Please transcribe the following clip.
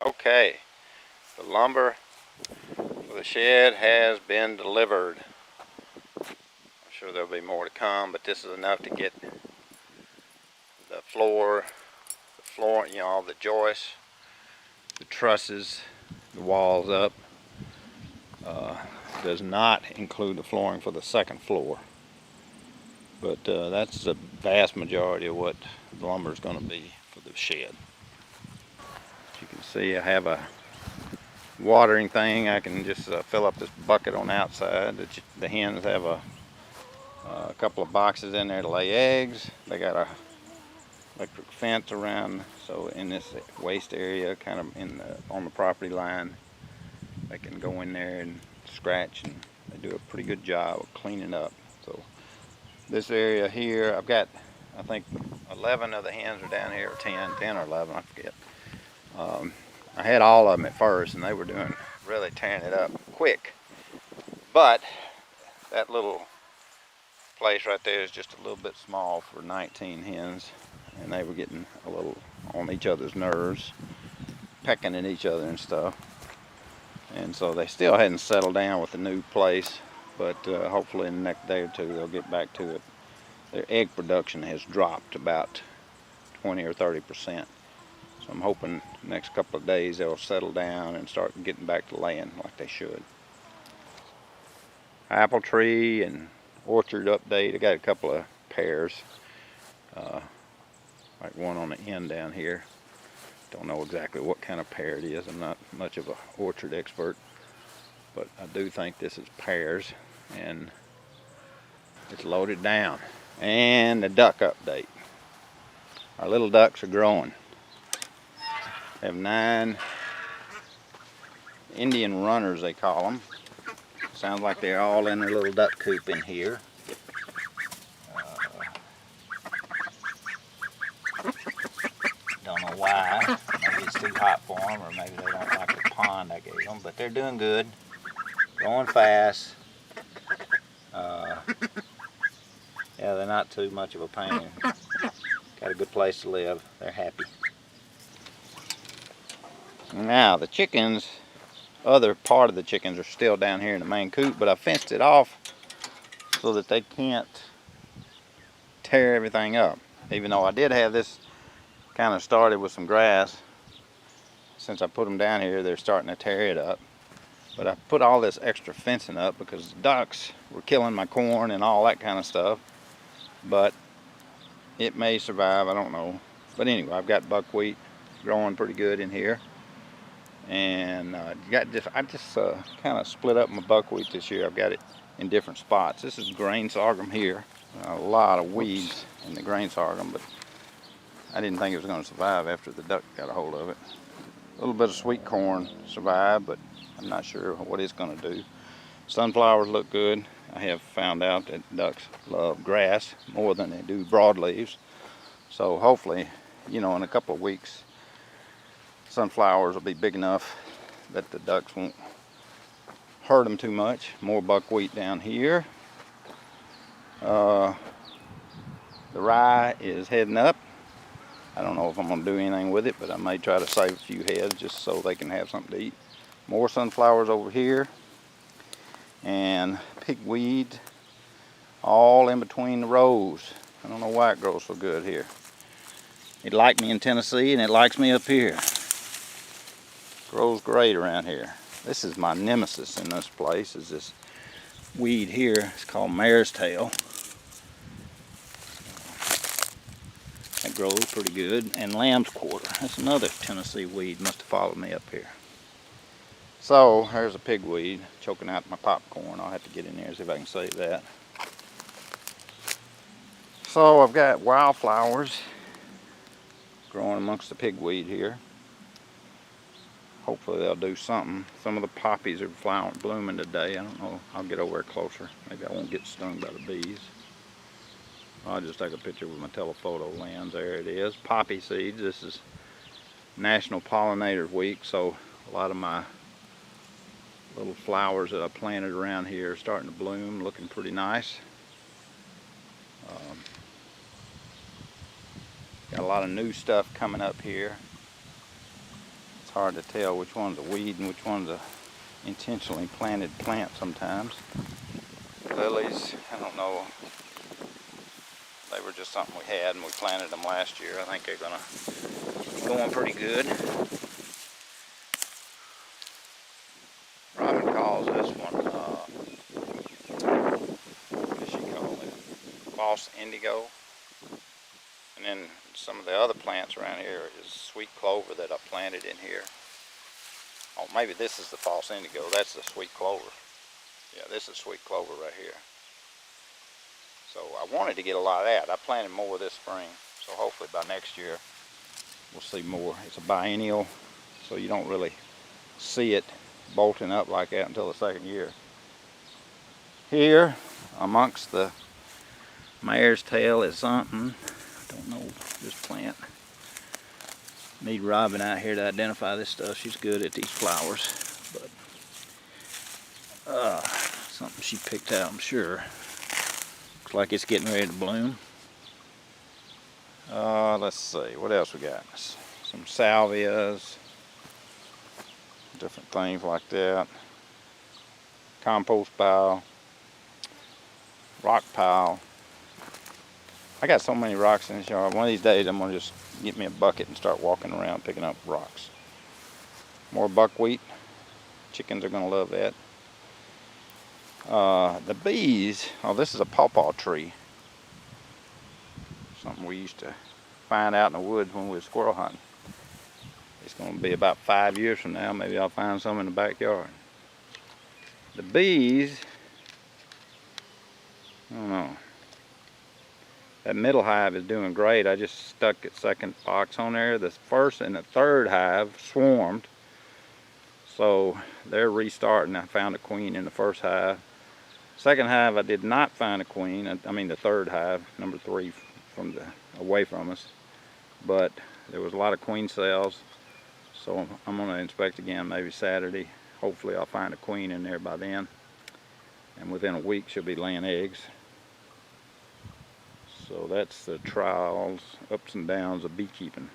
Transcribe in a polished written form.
Okay, the lumber for the shed has been delivered. I'm sure there'll be more to come, but this is enough to get the floor, you know, all the joists, the trusses, the walls up. Does not include the flooring for the second floor, but that's the vast majority of what the lumber is going to be for the shed. As you can see, I have a watering thing. I can just fill up this bucket on the outside. The hens have a couple of boxes in there to lay eggs. They got a electric fence around, so in this waste area, kind of on the property line, they can go in there and scratch, and they do a pretty good job of cleaning up. So this area here, I've got, I think 11 of the hens are down here, or 10 or 11, I forget. I had all of them at first, and they were really tearing it up quick. But that little place right there is just a little bit small for 19 hens, and they were getting a little on each other's nerves, pecking at each other and stuff. And so they still hadn't settled down with the new place, but hopefully in the next day or two they'll get back to it. Their egg production has dropped about 20 or 30%. So I'm hoping the next couple of days they'll settle down and start getting back to laying like they should. Apple tree and orchard update. I got a couple of pears, like one on the end down here. Don't know exactly what kind of pear it is. I'm not much of an orchard expert, but I do think this is pears, and it's loaded down. And the duck update. Our little ducks are growing. We have 9 Indian runners, they call them. Sounds like they're all in their little duck coop in here. Don't know why. Maybe it's too hot for them, or maybe they don't like the pond I gave them. But they're doing good, going fast. Yeah, they're not too much of a pain. Got a good place to live. They're happy. Now the chickens, other part of the chickens are still down here in the main coop, but I fenced it off so that they can't tear everything up. Even though I did have this kind of started with some grass, since I put them down here, they're starting to tear it up. But I put all this extra fencing up because the ducks were killing my corn and all that kind of stuff. But it may survive, I don't know. But anyway, I've got buckwheat growing pretty good in here. And I just kind of split up my buckwheat this year. I've got it in different spots. This is grain sorghum here. A lot of weeds in the grain sorghum, but I didn't think it was going to survive after the duck got a hold of it. A little bit of sweet corn survived, but I'm not sure what it's going to do. Sunflowers look good. I have found out that ducks love grass more than they do broadleaves. So hopefully, you know, in a couple of weeks, sunflowers will be big enough that the ducks won't hurt them too much. More buckwheat down here. The rye is heading up. I don't know if I'm going to do anything with it, but I may try to save a few heads just so they can have something to eat. More sunflowers over here. And pigweed all in between the rows. I don't know why it grows so good here. It liked me in Tennessee and it likes me up here. Grows great around here. This is my nemesis in this place, is this weed here. It's called mare's tail. That grows pretty good. And lamb's quarter. That's another Tennessee weed. Must have followed me up here. So there's a pigweed choking out my popcorn. I'll have to get in there and see if I can save that. So I've got wildflowers growing amongst the pigweed here. Hopefully they'll do something. Some of the poppies are blooming today. I don't know. I'll get over closer. Maybe I won't get stung by the bees. I'll just take a picture with my telephoto lens. There it is. Poppy seeds. This is National Pollinators Week, so a lot of my little flowers that I planted around here are starting to bloom, looking pretty nice. Got a lot of new stuff coming up here. It's hard to tell which one's a weed and which one's a intentionally planted plant sometimes. Lilies, I don't know. They were just something we had and we planted them last year. I think they're gonna keep going pretty good. Robin calls this one, what does she call it? False indigo. And then some of the other plants around here is sweet clover that I planted in here. Oh, maybe this is the false indigo. That's the sweet clover. Yeah, this is sweet clover right here. So I wanted to get a lot of that. I planted more this spring. So hopefully by next year we'll see more. It's a biennial, so you don't really see it bolting up like that until the second year. Here, amongst the mare's tail is something. I don't know this plant. Need Robin out here to identify this stuff. She's good at these flowers, but something she picked out, I'm sure. Looks like it's getting ready to bloom. Let's see, what else we got? Some salvias, different things like that. Compost pile, rock pile. I got so many rocks in this yard. One of these days I'm gonna just get me a bucket and start walking around picking up rocks. More buckwheat. Chickens are gonna love that. The bees, oh, this is a pawpaw tree. Something we used to find out in the woods when we were squirrel hunting. It's gonna be about 5 years from now. Maybe I'll find some in the backyard. The bees, I don't know. That middle hive is doing great. I just stuck its second box on there. The first and the third hive swarmed. So they're restarting. I found a queen in the first hive. Second hive, I did not find a queen. I mean the third hive, number 3 from away from us. But there was a lot of queen cells. So I'm gonna inspect again maybe Saturday. Hopefully I'll find a queen in there by then. And within a week she'll be laying eggs. So that's the trials, ups and downs of beekeeping.